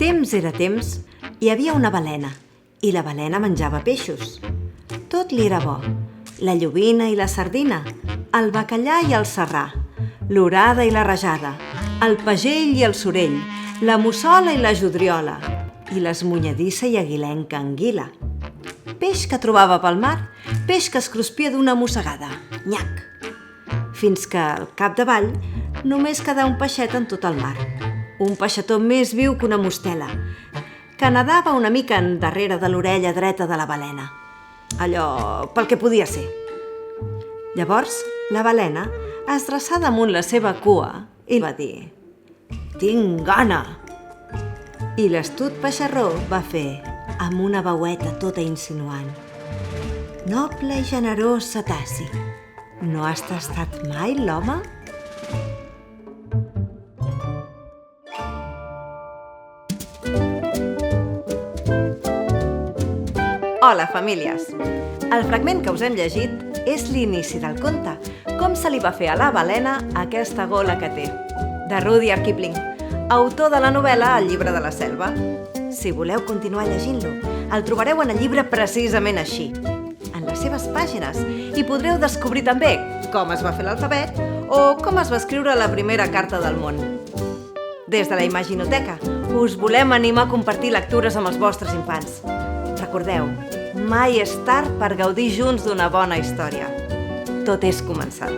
Temps era temps, hi havia una balena, i la balena menjava peixos. Tot li era bo, la llobina i la sardina, el bacallà i el serrà, l'orada i la rajada, el pagell i el sorell, la mussola i la jodriola, i l'esmunyadissa i aguilenca anguila. Peix que trobava pel mar, peix que es cruspia d'una mossegada, nyac. Fins que, al capdavall, només quedà un peixet en tot el mar. Un peixetó més viu que una mostela, que nedava una mica endarrere de l'orella dreta de la balena. Allò pel que podia ser. Llavors, la balena es dreçà damunt la seva cua i va dir: «Tinc gana!» I l'astut peixarró va fer, amb una veueta tota insinuant: «Noble i generós cetaci, no has tastat mai l'home?» Hola, famílies! El fragment que us hem llegit és l'inici del conte, com se li va fer a la balena aquesta gola que té, de Rudyard Kipling, autor de la novel·la El llibre de la selva. Si voleu continuar llegint-lo, el trobareu en el llibre precisament així. En les seves pàgines hi podreu descobrir també com es va fer l'alfabet o com es va escriure la primera carta del món. Des de la Imaginoteca us volem animar a compartir lectures amb els vostres infants. Recordeu, mai és tard per gaudir junts d'una bona història. Tot és començat.